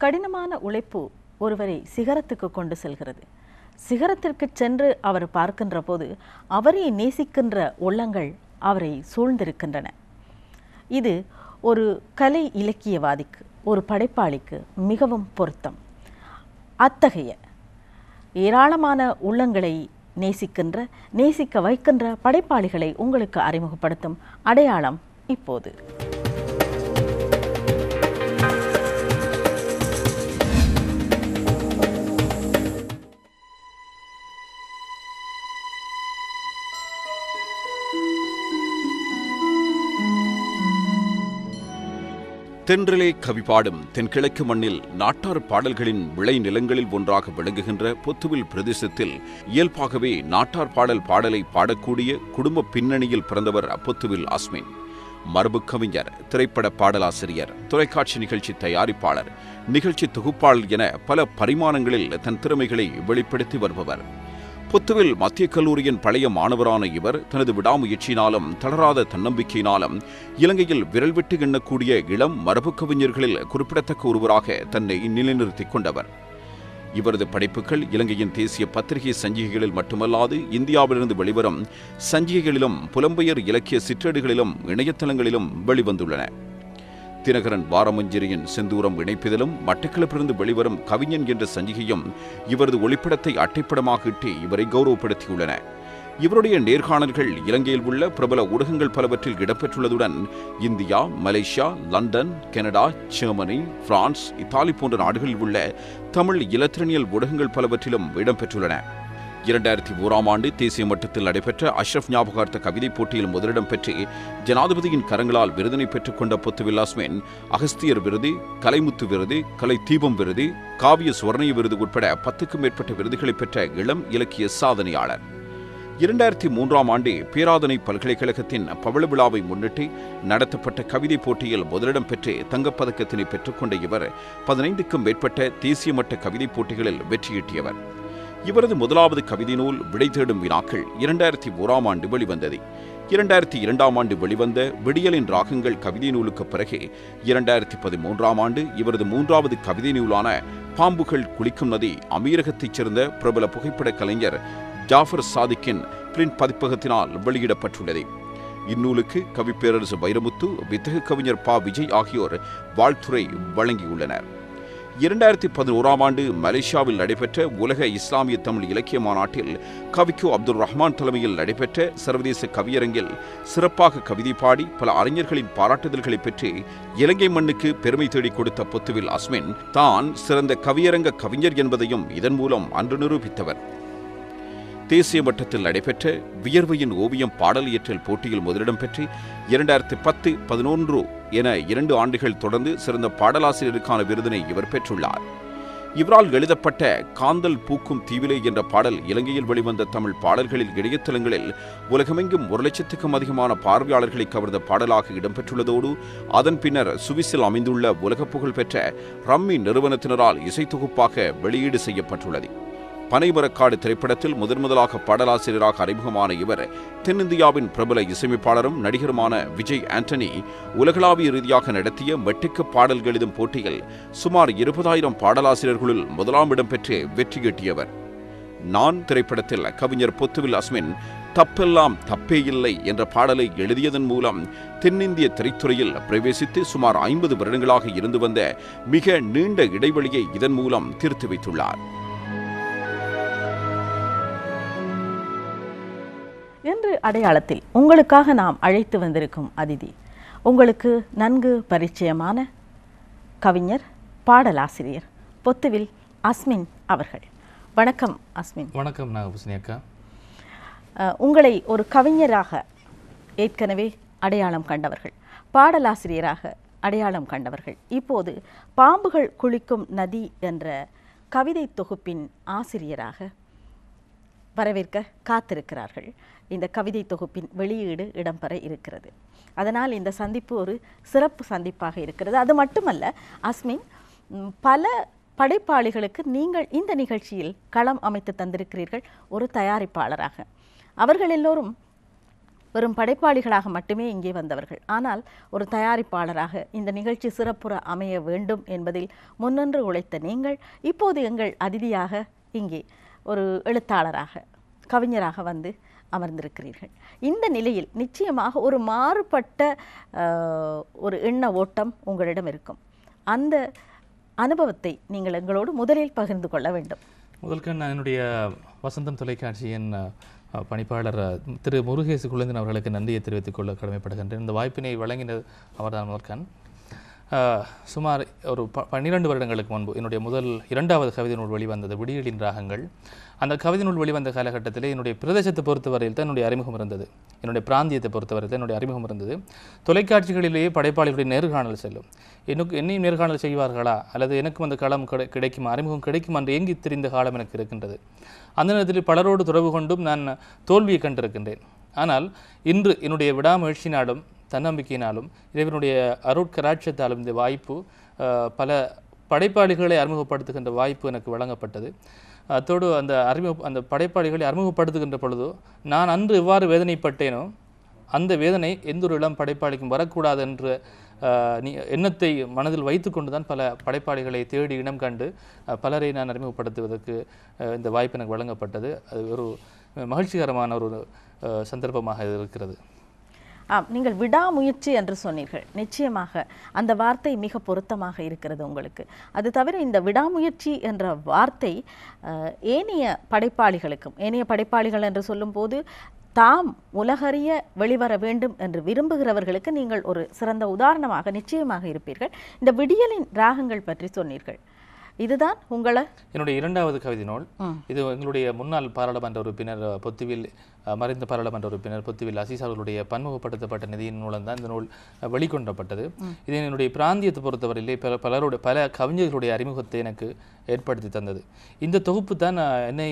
கடினமான உழைப்பு ஒருவரை சிகரத்துக்கு கொண்டு செல்கிறது. சிகரத்திற்கு சென்று அவர் பார்க்கின்ற போது அவரை நேசிக்கின்ற உள்ளங்கள் அவரை சூழ்ந்திருக்கின்றன. இது ஒரு கலை இலக்கியவாதிக்கு, ஒரு படைப்பாளிக்கு மிகவும் பொருத்தம். அத்தகைய ஏராளமான உள்ளங்களை நேசிக்க வைக்கின்ற படைப்பாளிகளை உங்களுக்கு அறிமுகப்படுத்தும் அடையாளம் இப்போது. தென்றலே கவிபாடும் தென்கிழக்கு மண்ணில் நாட்டார் பாடல்களின் விளை நிலங்களில் ஒன்றாக விளங்குகின்ற பொத்துவில் பிரதேசத்தில் இயல்பாகவே நாட்டார் பாடலை பாடக்கூடிய குடும்ப பின்னணியில் பிறந்தவர் பொத்துவில் அஸ்மின். மரபு கவிஞர், திரைப்பட பாடலாசிரியர், தொலைக்காட்சி நிகழ்ச்சி தயாரிப்பாளர், நிகழ்ச்சி தொகுப்பாளர் என பல பரிமாணங்களில் தன் திறமைகளை வெளிப்படுத்தி வருபவர். பொத்துவில் மத்திய கல்லூரியின் பழைய மாணவரான இவர் தனது விடாமுயற்சியினாலும் தளராத தன்னம்பிக்கையினாலும் இலங்கையில் விரல் விட்டு எண்ணக்கூடிய இளம் மரபு கவிஞர்களில் குறிப்பிடத்தக்க ஒருவராக தன்னை நிலைநிறுத்திக் கொண்டவர். இவரது படைப்புகள் இலங்கையின் தேசிய பத்திரிகை சஞ்சிகைகளில் மட்டுமல்லாது இந்தியாவிலிருந்து வெளிவரும் சஞ்சிகைகளிலும் புலம்பெயர் இலக்கிய சிற்றேடுகளிலும் இணையதளங்களிலும் வெளிவந்துள்ளன. தினகரன் வாரமஞ்சரியின் செந்தூரம் இணைப்பிதழும் மட்டக்களப்பிலிருந்து வெளிவரும் கவிஞன் என்ற சஞ்சிகையும் இவரது ஒளிப்படத்தை அட்டைப்படமாக இட்டு இவரை கௌரவப்படுத்தியுள்ளன. இவருடைய நேர்காணல்கள் இலங்கையில் உள்ள பிரபல ஊடகங்கள் பலவற்றில் இடம்பெற்றுள்ளதுடன் India, Malaysia, London, Canada, Germany, France, Italy போன்ற நாடுகளில் உள்ள தமிழ் இலத்திரனியல் ஊடகங்கள் பலவற்றிலும் இடம்பெற்றுள்ளன. 2001ஆம் ஆண்டு தேசிய மட்டத்தில் நடைபெற்ற அஷ்ரப் ஞாபகார்த்த கவிதை போட்டியில் முதலிடம் பெற்று ஜனாதிபதியின் கரங்களால் விருதினை பெற்றுக் கொண்ட பொத்துவில் அஸ்மின் அகஸ்தியர் விருது, கலைமுத்து விருது, கலை தீபம் விருது, காவிய சுவர்ணய விருது உட்பட 10க்கும் மேற்பட்ட விருதுகளை பெற்ற இளம் இலக்கிய சாதனையாளர். 2003ஆம் ஆண்டு பேராதனை பல்கலைக்கழகத்தின் பவள விழாவை முன்னிட்டு நடத்தப்பட்ட கவிதை போட்டியில் முதலிடம் பெற்று தங்கப்பதக்கத்தினை பெற்றுக்கொண்ட இவர் 15க்கும் மேற்பட்ட தேசிய மட்ட கவிதை போட்டிகளில் வெற்றியீட்டியவர். இவரது முதலாவது கவிதை நூல் விடை தேடும் வினாக்கள் 2001ஆம் ஆண்டு வெளிவந்தது. 2002ஆம் ஆண்டு வெளிவந்த விடியலின் ராகங்கள் கவிதை நூலுக்கு பிறகு 2013ஆம் ஆண்டு இவரது மூன்றாவது கவிதை நூலான பாம்புகள் குளிக்கும் நதி அமீரகத்தைச் சேர்ந்த பிரபல புகைப்பட கலைஞர் ஜாஃபர் சாதிக்கின் பிரிண்ட் பதிப்பகத்தினால் வெளியிடப்பட்டுள்ளது. இந்நூலுக்கு கவிப்பேரரசு வைரமுத்து, வித்தகு கவிஞர் ப. விஜய் ஆகியோர் வாழ்த்துரை வழங்கியுள்ளனர். 2011ஆம் ஆண்டு மலேசியாவில் நடைபெற்ற உலக இஸ்லாமிய தமிழ் இலக்கிய மாநாட்டில் கவிக்கோ அப்துல் ரஹ்மான் தலைமையில் நடைபெற்ற சர்வதேச கவியரங்கில் சிறப்பாக கவிதை பாடி பல அறிஞர்களின் பாராட்டுதல்களை பெற்று இலங்கை மண்ணுக்கு பெருமை தேடிக் கொடுத்த பொத்துவில் அஸ்மின் தான் சிறந்த கவியரங்க கவிஞர் என்பதையும் இதன் மூலம் அன்று நிரூபித்தவர். தேசிய மட்டத்தில் நடைபெற்ற வியர்வையின் ஓவியம் பாடல் இயற்றல் போட்டியில் முதலிடம் பெற்று 2010-11 என 2 ஆண்டுகள் தொடர்ந்து சிறந்த பாடலாசிரியருக்கான விருதினை இவர் பெற்றுள்ளார். இவரால் எழுதப்பட்ட காந்தல் பூக்கும் தீவிலே என்ற பாடல் இலங்கையில் வெளிவந்த தமிழ் பாடல்களில் இணையதளங்களில் உலகமெங்கும் 1 லட்சத்துக்கும் அதிகமான பார்வையாளர்களை கவர்ந்த பாடலாக இடம்பெற்றுள்ளதோடு அதன் பின்னர் சுவிஸில் அமைந்துள்ள உலக புகழ் பெற்ற ரம்மி நிறுவனத்தினரால் இசைத்தொகுப்பாக வெளியீடு செய்யப்பட்டுள்ளது. பனைமரக்காடு திரைப்படத்தில் முதலாக பாடலாசிரியராக அறிமுகமான இவர் தென்னிந்தியாவின் பிரபல இசையமைப்பாளரும் நடிகருமான விஜய் ஆண்டனி உலகளாவிய ரீதியாக நடத்திய மெட்டுக்கு பாடல் எழுதும் போட்டியில் சுமார் 20,000 பாடலாசிரியர்களுள் முதலாம் இடம் பெற்று வெற்றியீட்டியவர். நான் திரைப்படத்தில் கவிஞர் பொத்துவில் அஸ்மின் தப்பெல்லாம் தப்பே இல்லை என்ற பாடலை எழுதியதன் மூலம் தென்னிந்திய திரைத்துறையில் பிரவேசித்து சுமார் 50 வருடங்களாக இருந்து வந்த மிக நீண்ட இடைவெளியை இதன் மூலம் தீர்த்து வைத்துள்ளார். என்று அடையாளத்தில் உங்களுக்காக நாம் அழைத்து வந்திருக்கும் அதிதி உங்களுக்கு நன்கு பரிச்சயமான கவிஞர், பாடலாசிரியர் பொத்துவில் அஸ்மின் அவர்கள். வணக்கம் அஸ்மின். வணக்கம் நாகபூசணி அக்கா. உங்களை ஒரு கவிஞராக ஏற்கனவே அடையாளம் கண்டவர்கள், பாடலாசிரியராக அடையாளம் கண்டவர்கள், இப்போது பாம்புகள் குளிக்கும் நதி என்ற கவிதை தொகுப்பின் ஆசிரியராக வரவேற்க காத்திருக்கிறார்கள். இந்த கவிதை தொகுப்பின் வெளியீடு இடம்பெற இருக்கிறது. அதனால் இந்த சந்திப்பு ஒரு சிறப்பு சந்திப்பாக இருக்கிறது. அது மட்டுமல்ல, அஸ்மின், பல படைப்பாளிகளுக்கு நீங்கள் இந்த நிகழ்ச்சியில் களம் அமைத்து தந்திருக்கிறீர்கள் ஒரு தயாரிப்பாளராக. அவர்கள் எல்லோரும் வெறும் படைப்பாளிகளாக மட்டுமே இங்கே வந்தவர்கள். ஆனால் ஒரு தயாரிப்பாளராக இந்த நிகழ்ச்சி சிறப்புற அமைய வேண்டும் என்பதில் முன்னின்று உழைத்த நீங்கள் இப்போது எங்கள் அதிதியாக இங்கே ஒரு எழுத்தாளராக கவிஞராக வந்து அமர்ந்திருக்கிறீர்கள். இந்த நிலையில் நிச்சயமாக ஒரு மாறுபட்ட ஒரு எண்ண ஓட்டம் உங்களிடம் இருக்கும். அந்த அனுபவத்தை நீங்கள் எங்களோடு முதலில் பகிர்ந்து கொள்ள வேண்டும். முதல்க நான் என்னுடைய வசந்தம் தொலைக்காட்சியின் பணிப்பாளர் திரு முருகேசு குழந்தைன் அவர்களுக்கு நன்றியை தெரிவித்துக் கொள்ள கடமைப்படுகின்றேன். இந்த வாய்ப்பினை வழங்கினது அவர்தான் முதல்கண். சுமார் ஒரு 12 வருடங்களுக்கு முன்பு என்னுடைய இரண்டாவது கவிதை நூல் வெளிவந்தது விடியலின் ராகங்கள். அந்த கவிதை நூல் வெளிவந்த காலகட்டத்தில் என்னுடைய பிரதேசத்தை பொறுத்தவரையில் தான் என்னுடைய அறிமுகம் இருந்தது. என்னுடைய பிராந்தியத்தை பொறுத்தவரையில் தான் என்னுடைய அறிமுகம் இருந்தது. தொலைக்காட்சிகளிலேயே படைப்பாளிகளுடைய நேர்காணல் செல்லும். என்னையும் நேர்காணல் செய்வார்களா அல்லது எனக்கும் அந்த களம் கிடைக்குமா, அறிமுகம் கிடைக்கும் என்று ஏங்கி தெரிந்த காலம் எனக்கு இருக்கின்றது. அந்த நேரத்தில் பலரோடு தொடர்பு கொண்டும் நான் தோல்வியை கண்டிருக்கின்றேன். ஆனால் இன்று என்னுடைய விடாமுயற்சியினாலும் தன்னம்பிக்கையினாலும் இறைவனுடைய அருட்கராட்சத்தாலும் இந்த வாய்ப்பு பல படைப்பாளிகளை அறிமுகப்படுத்துகின்ற வாய்ப்பு எனக்கு வழங்கப்பட்டது. அத்தோடு அந்த படைப்பாளிகளை அறிமுகப்படுத்துகின்ற பொழுது நான் அன்று எவ்வாறு வேதனைப்பட்டேனோ அந்த வேதனை எந்த ஒரு இளம் படைப்பாளிக்கும் வரக்கூடாது என்ற எண்ணத்தை மனதில் வைத்து கொண்டு தான் பல படைப்பாளிகளை தேடி இனம் கண்டு பலரை நான் அறிமுகப்படுத்துவதற்கு இந்த வாய்ப்பு எனக்கு வழங்கப்பட்டது. அது ஒரு மகிழ்ச்சிகரமான ஒரு சந்தர்ப்பமாக இருக்கிறது. நீங்கள் விடாமுயற்சி என்று சொன்னீர்கள். நிச்சயமாக அந்த வார்த்தை மிக பொருத்தமாக இருக்கிறது உங்களுக்கு. அது தவிர இந்த விடாமுயற்சி என்ற வார்த்தை ஏனைய படைப்பாளிகள் என்று சொல்லும்போது தாம் உலகறிய வெளிவர வேண்டும் என்று விரும்புகிறவர்களுக்கு நீங்கள் ஒரு சிறந்த உதாரணமாக நிச்சயமாக இருப்பீர்கள். இந்த விடியலின் ராகங்கள் பற்றி சொன்னீர்கள். இதுதான் என்னுடைய இரண்டாவது கவிதை நூல். இது எங்களுடைய முன்னாள் பாராளுமன்ற உறுப்பினர் பொத்துவில் மறைந்த பாராளுமன்ற உறுப்பினர் பொத்துவில் அசீஸ் அவர்களுடைய பன்முகப்படுத்தப்பட்ட நிதியின் மூலம் தான் இந்த நூல் வெளிக்கொண்டப்பட்டது. இது என்னுடைய பிராந்தியத்தை பொறுத்தவரையிலே பல கவிஞர்களுடைய அறிமுகத்தை எனக்கு ஏற்படுத்தி தந்தது. இந்த தொகுப்பு தான் என்னை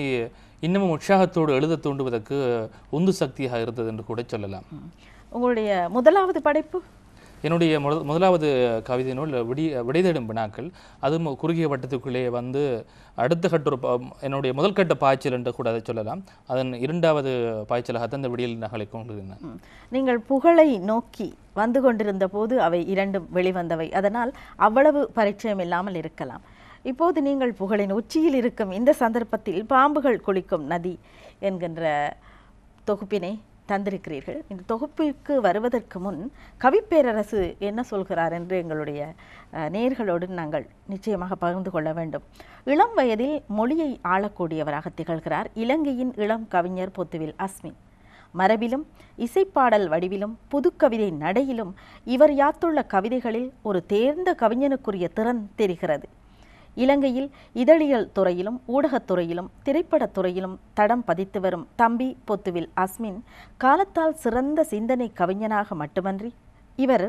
இன்னமும் உற்சாகத்தோடு எழுத தூண்டுவதற்கு உந்து சக்தியாக இருந்தது என்று கூட சொல்லலாம். உங்களுடைய முதலாவது படைப்பு? என்னுடைய முதலாவது கவிதை நூல் விடைதேடும் வினாக்கள். அதுவும் குறுகிய வட்டத்துக்குள்ளே வந்து அடுத்த கட்ட என்னுடைய முதல் கட்ட பாய்ச்சல் என்று கூட அதை சொல்லலாம். அதன் இரண்டாவது பாய்ச்சலாக அந்த விடியல் நகலை கொண்டிருந்தேன். நீங்கள் புகழை நோக்கி வந்து கொண்டிருந்த போது அவை இரண்டும் வெளிவந்தவை. அதனால் அவ்வளவு பரிச்சயம் இல்லாமல் இருக்கலாம். இப்போது நீங்கள் புகழின் உச்சியில் இருக்கும் இந்த சந்தர்ப்பத்தில் பாம்புகள் குளிக்கும் நதி என்கின்ற தொகுப்பினை தந்திருக்கிறீர்கள். இந்த தொகுப்பிற்கு வருவதற்கு முன் கவிப்பேரரசு என்ன சொல்கிறார் என்று எங்களுடைய நேயர்களோடு நாங்கள் நிச்சயமாக பகிர்ந்து கொள்ள வேண்டும். இளம் வயதில் மொழியை ஆளக்கூடியவராக திகழ்கிறார் இலங்கையின் இளம் கவிஞர் பொத்துவில் அஸ்மின். மரபிலும் இசைப்பாடல் வடிவிலும் புதுக்கவிதை நடையிலும் இவர் யாத்துள்ள கவிதைகளில் ஒரு தேர்ந்த கவிஞனுக்குரிய திறன் தெரிகிறது. இலங்கையில் இதழியல் துறையிலும் ஊடகத்துறையிலும் திரைப்படத் துறையிலும் தடம் பதித்து வரும் தம்பி பொத்துவில் அஸ்மின் காலத்தால் சிறந்த சிந்தனை கவிஞனாக மட்டுமன்றி இவர்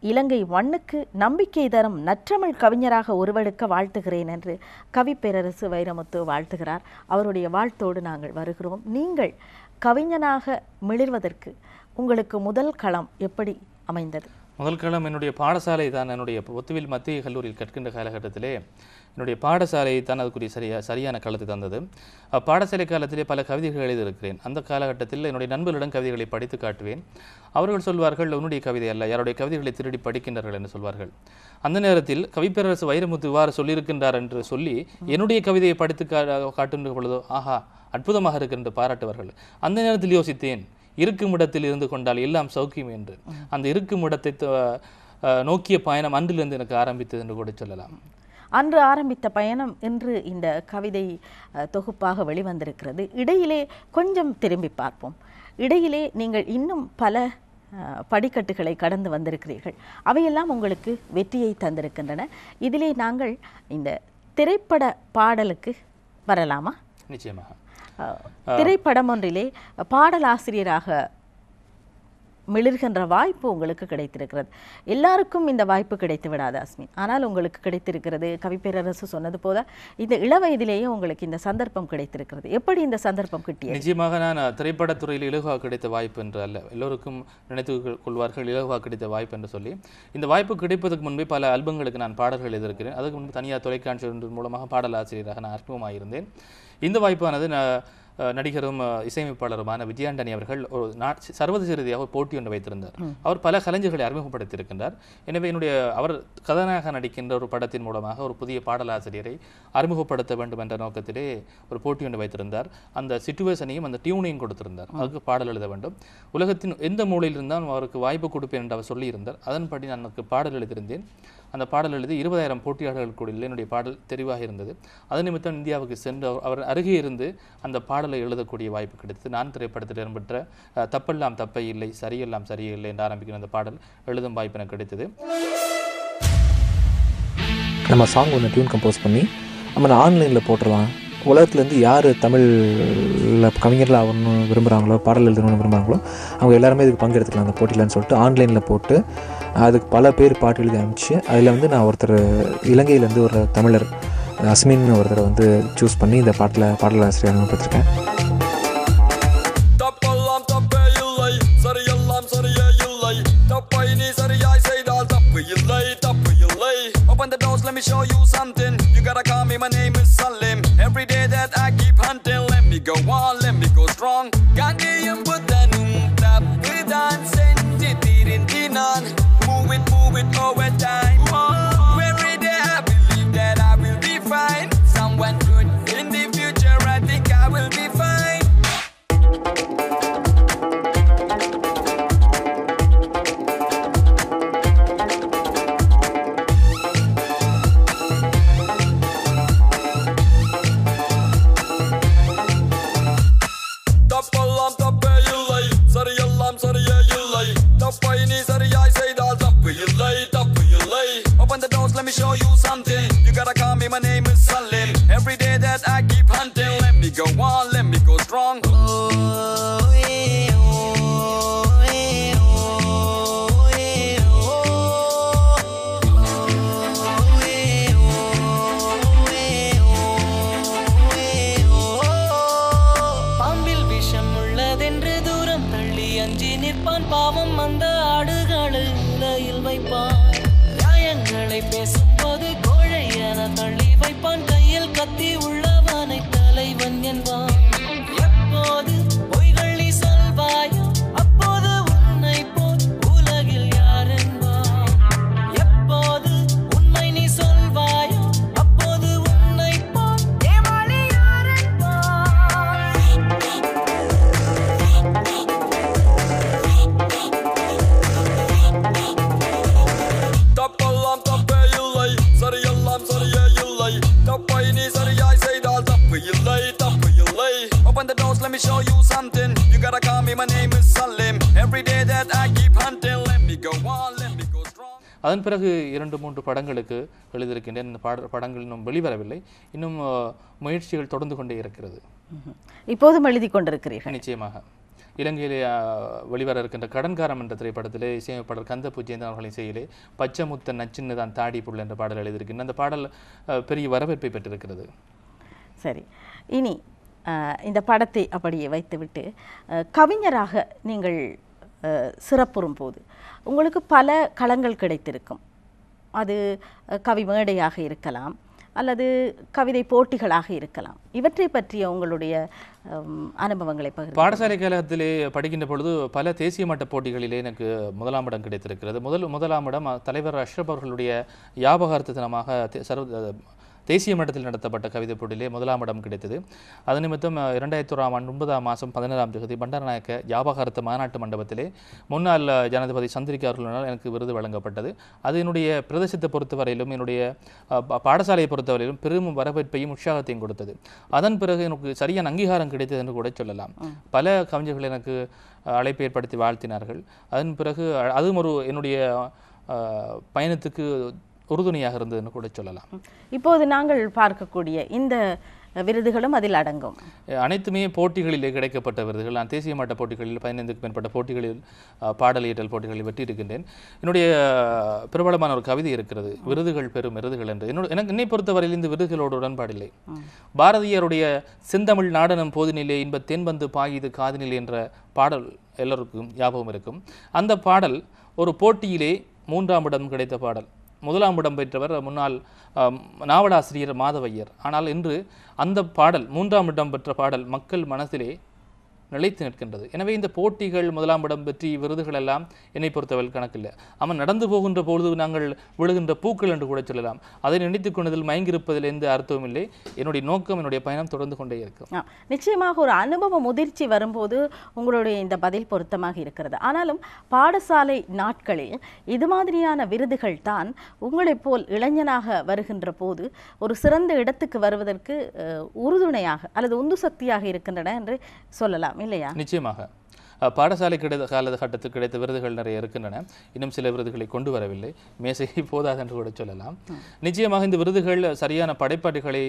இலங்கை மண்ணுக்கு நம்பிக்கை தரும் நற்றமிழ் கவிஞராக உருவெடுக்க வாழ்த்துகிறேன் என்று கவிப்பேரரசு வைரமுத்து வாழ்த்துகிறார். அவருடைய வாழ்த்தோடு நாங்கள் வருகிறோம். நீங்கள் கவிஞனாக மிளிர்வதற்கு உங்களுக்கு முதல் களம் எப்படி அமைந்தது? முதல் காலம் என்னுடைய பாடசாலை தான். என்னுடைய பொத்துவில் மத்திய கல்லூரியில் கற்கின்ற காலகட்டத்திலே என்னுடைய பாடசாலை தான் அதுக்குரிய சரியான களத்தை தந்தது. பாடசாலை காலத்திலே பல கவிதைகள் எழுதியிருக்கிறேன். அந்த காலகட்டத்தில் என்னுடைய நண்பர்களிடம் கவிதைகளை படித்து காட்டுவேன். அவர்கள் சொல்வார்கள், உன்னுடைய கவிதை அல்ல, யாருடைய கவிதைகளை திருடி படிக்கின்றார்கள் என்று சொல்வார்கள். அந்த நேரத்தில் கவிப்பேரரசு வைரமுத்து இவ்வாறு சொல்லியிருக்கின்றார் என்று சொல்லி என்னுடைய கவிதையை படித்து காட்டுகின்ற பொழுதோ ஆஹா அற்புதமாக இருக்கின்ற பாராட்டுவார்கள். அந்த நேரத்தில் யோசித்தேன், இருக்கும் இடத்தில் இருந்து கொண்டால் எல்லாம் சௌக்கியம் என்று. அந்த இருக்கும் இடத்தை நோக்கிய பயணம் அன்றிலிருந்து எனக்கு ஆரம்பித்தது என்று கூட சொல்லலாம். அன்று ஆரம்பித்த பயணம் இன்று இந்த கவிதை தொகுப்பாக வெளிவந்திருக்கிறது. இடையிலே கொஞ்சம் திரும்பி பார்ப்போம். இடையிலே நீங்கள் இன்னும் பல படிக்கட்டுகளை கடந்து வந்திருக்கிறீர்கள். அவையெல்லாம் உங்களுக்கு வெற்றியை தந்திருக்கின்றன. இதிலே நாங்கள் இந்த திரைப்பட பாடலுக்கு வரலாமா? நிச்சயமாக. திரைப்படம் ஒன்றிலே பாடலாசிரியராக மிளிர்கின்ற வாய்ப்பு உங்களுக்கு கிடைத்திருக்கிறது. எல்லாருக்கும் இந்த வாய்ப்பு கிடைத்து விடாது அஸ்மின், ஆனால் உங்களுக்கு கிடைத்திருக்கிறது. கவிப்பேரரசு சொன்னது போல இந்த இளவயதிலேயே உங்களுக்கு இந்த சந்தர்ப்பம் கிடைத்திருக்கிறது. எப்படி இந்த சந்தர்ப்பம் கிட்டியது? நிச்சயமாக நான் திரைப்படத்துறையில் இலகுவாக கிடைத்த வாய்ப்பு என்று அல்ல, எல்லோருக்கும் நினைத்து கொள்வார்கள் இலகுவாக கிடைத்த வாய்ப்பு என்று சொல்லி. இந்த வாய்ப்பு கிடைப்பதற்கு முன்பே பல ஆல்பங்களுக்கு நான் பாடல்கள் எழுதியிருக்கிறேன். அதுக்கு முன்பு தனியார் தொலைக்காட்சி ஒன்று மூலமாக பாடலாசிரியராக நான் அறிமுகமாயிருந்தேன். இந்த வாய்ப்பானது நடிகரும் இசையமைப்பாளருமான விஜயாண்டனி அவர்கள் ஒரு சர்வதேச ரீதியாக போட்டி ஒன்று வைத்திருந்தார். அவர் பல கலைஞர்களை அறிமுகப்படுத்தியிருக்கின்றார். எனவே அவர் கதாநாயகனாக நடிக்கின்ற ஒரு படத்தின் மூலமாக ஒரு புதிய பாடலாசிரியரை அறிமுகப்படுத்த வேண்டும் என்ற நோக்கத்திலே ஒரு போட்டி ஒன்று வைத்திருந்தார். அந்த சிச்சுவேஷனையும் அந்த டியூனையும் கொடுத்திருந்தார். அதுக்கு பாடல் எழுத வேண்டும். உலகத்தின் எந்த மூலையில் இருந்தாலும் அவருக்கு வாய்ப்பு கொடுப்பேன் என்று அவர் சொல்லியிருந்தார். அதன்படி நான் பாடல் எழுதியிருந்தேன். அந்த பாடல் எழுதி 20,000 போட்டியாளர்கள் கூட என்னுடைய பாடல் தெரிவாக இருந்தது. அது நிமித்தம் இந்தியாவுக்கு சென்று அவர் அருகே இருந்து அந்த பாடலை எழுதக்கூடிய வாய்ப்பு கிடைத்தது. நான் திரைப்படத்தில் இடம்பெற்ற தப்பெல்லாம் தப்பை இல்லை, சரியெல்லாம் சரியே இல்லை என்று ஆரம்பிக்கிற அந்த பாடல் எழுதும் வாய்ப்பு எனக்கு கிடைத்தது. நம்ம சாங் ஒன்று டியூன் கம்போஸ் பண்ணி நம்ம ஆன்லைனில் போட்டுடலாம். உலகத்துலேருந்து யார் தமிழில் கவிஞர்கள் ஆகணும்னு விரும்புகிறாங்களோ, பாடல் எழுதணும்னு விரும்புகிறாங்களோ அவங்க எல்லாருமே இதுக்கு பங்கெடுத்துக்கலாம் அந்த போட்டியிலன்னு சொல்லிட்டு ஆன்லைனில் போட்டு அதுக்கு பல பேர் பாட்டு எழுதி அனுப்பிச்சு அதில் நான் ஒருத்தர் இலங்கையிலேருந்து ஒரு தமிழர் அஸ்மின் ஒருத்தரை சூஸ் பண்ணி இந்த பாடலாசிரியர் அனுபவப்பட்டிருக்கேன். Open the doors, let me show you something. You gotta call me, my name is Salim. Every day that I keep hunting, let me go on, let me go strong. Gandhiyam buddhanum tappudan senjithirin dinan. Move it over time. Every day I believe that I will be fine. Someone good in the future, I think I will be fine. Open the doors, let me show you something. You gotta call me, my name is Salim. Every day that I keep hunting, let me go on, let me go strong. பாம்பில் விஷம் உள்ளதென்று தூரம் தள்ளி அஞ்சி நிற்பான் பாவம் அந்த ஆடுகளை உலையில் வைப்பான். நியாயங்களை பேசும்போது கோழை என தள்ளி வைப்பான். கையில் கத்தி உள்ளவனை தலைவன் என்பான். எப்போது பொய்கள் நீ சொல்வாயோ அப்போது உன்னை போல் உலகில் யார் என்பான். எப்போது உண்மை நீ சொல்வாயோ அப்போது உன்னை போல் ஏமாளி யார் என்பான். தப்பெல்லாம் தப்பே இல்லை, சரியெல்லாம் சரியே இல்லை. தப்பை நீ சரியாய் செய்தால் தப்பு இல்லை, தப்பு இல்லை. Open the doors, let me show you something. You gotta call me, my name is Salim. Every day that I keep hunting, let me go on, let me go strong. அதன் பிறகு 2-3 படங்களுக்கு எழுதியிருக்கின்றேன். இந்த படங்கள் இன்னும் வெளிவரவில்லை. இன்னும் முயற்சிகள் தொடர்ந்து கொண்டே இருக்கிறது. இப்போதும் எழுதி கொண்டிருக்கிறீர்கள்? நிச்சயமாக. இலங்கையிலே வெளிவர இருக்கின்ற கடன்காரம் என்ற திரைப்படத்திலே இசையமைப்பாளர் கந்த பூஜேந்திரன் அவர்களின் இசையிலே பச்சை முத்த நச்சின்னு தான் தாடி புள்ள என்ற பாடல் எழுதியிருக்கின்ற அந்த பாடல் பெரிய வரவேற்பை பெற்றிருக்கிறது. சரி, இனி இந்த படத்தை அப்படியே வைத்துவிட்டு கவிஞராக நீங்கள் சிறப்புறும் போது உங்களுக்கு பல களங்கள் கிடைத்திருக்கும். அது கவி மேடையாக இருக்கலாம் அல்லது கவிதை போட்டிகளாக இருக்கலாம். இவற்றை பற்றிய உங்களுடைய அனுபவங்களை பகிர்ந்து. பாடசாலை காலத்திலே படிக்கின்ற பொழுது பல தேசிய மட்ட போட்டிகளிலே எனக்கு முதலாம் இடம் கிடைத்திருக்கிறது. முதலாம் இடம் தலைவர் அஷ்ரப் அவர்களுடைய ஞாபகார்த்த தினமாக தேசிய மட்டத்தில் நடத்தப்பட்ட கவிதை போட்டியிலே முதலாம் இடம் கிடைத்தது. அது நிமித்தம் 2001ஆம் ஆண்டு 9ஆம் மாதம் 17ஆம் தேதி பண்டாரநாயக்க ஞாபகார்த்த மாநாட்டு மண்டபத்திலே முன்னாள் ஜனாதிபதி சந்திரிகா அவர்களால் எனக்கு விருது வழங்கப்பட்டது. அது என்னுடைய பிரதேசத்தை பொறுத்தவரையிலும் என்னுடைய பாடசாலையை பொறுத்தவரையிலும் பெரும் வரவேற்பையும் உற்சாகத்தையும் கொடுத்தது. அதன் பிறகு எனக்கு சரியான அங்கீகாரம் கிடைத்தது என்று கூட சொல்லலாம். பல கவிஞர்கள் எனக்கு அழைப்பு ஏற்படுத்தி வாழ்த்தினார்கள். அதன் பிறகு அதுவும் என்னுடைய பயணத்துக்கு உறுதுணையாக இருந்ததுன்னு கூட சொல்லலாம். இப்போது நாங்கள் பார்க்கக்கூடிய இந்த விருதுகளும் அதில் அடங்கும். அனைத்துமே போட்டிகளிலே கிடைக்கப்பட்ட விருதுகள். நான் தேசிய மட்ட போட்டிகளில் 15க்கு மேற்பட்ட போட்டிகளில் பாடல் இயற்றல் போட்டிகளில் வெற்றி இருக்கின்றேன். என்னுடைய பிரபலமான ஒரு கவிதை இருக்கிறது, விருதுகள் பெறும் விருதுகள் என்று. என்னை பொறுத்தவரையில் இந்த விருதுகளோடு உடன்பாடில்லை. பாரதியாருடைய செந்தமிழ் நாடனம் போதினிலே இன்ப தென்பந்து பாயுது காதினிலே என்ற பாடல் எல்லோருக்கும் ஞாபகம் இருக்கும். அந்த பாடல் ஒரு போட்டியிலே 3ஆம் இடம் கிடைத்த பாடல். முதலாம் இடம் பெற்றவர் முன்னாள் நாவலாசிரியர் மாதவையர். ஆனால் இன்று அந்த பாடல் 3ஆம் இடம் பெற்ற பாடல் மக்கள் மனதிலே நிலைத்து நிற்கின்றது. எனவே இந்த போட்டிகள், முதலாம் இடம் வெற்றி, விருதுகள் எல்லாம் என்னை பொறுத்தவரை கணக்கில்லை. அவன் நடந்து போகின்ற பொழுது நாங்கள் விழுகின்ற பூக்கள் என்று கூட சொல்லலாம். அதை நினைத்துக் கொண்டதில் மயங்கியிருப்பதில் எந்த அர்த்தமும் இல்லை. என்னுடைய நோக்கம், என்னுடைய பயணம் தொடர்ந்து கொண்டே இருக்கும். நிச்சயமாக ஒரு அனுபவ முதிர்ச்சி வரும்போது உங்களுடைய இந்த பதில் பொருத்தமாக இருக்கிறது. ஆனாலும் பாடசாலை நாட்களில் இது மாதிரியான விருதுகள் தான் உங்களைப் போல் இளைஞனாக வருகின்ற போது ஒரு சிறந்த இடத்துக்கு வருவதற்கு உறுதுணையாக அல்லது உந்து சக்தியாக இருக்கின்றன என்று சொல்லலாம் இல்லையா? நிச்சயமாக பாடசாலை காலகட்டத்தில் கிடைத்த விருதுகள் நிறைய இருக்கின்றன. இன்னும் சில விருதுகளை கொண்டு வரவில்லை. மேசை போதாது என்று கூட சொல்லலாம். நிச்சயமாக இந்த விருதுகள் சரியான படைப்பாளிகளை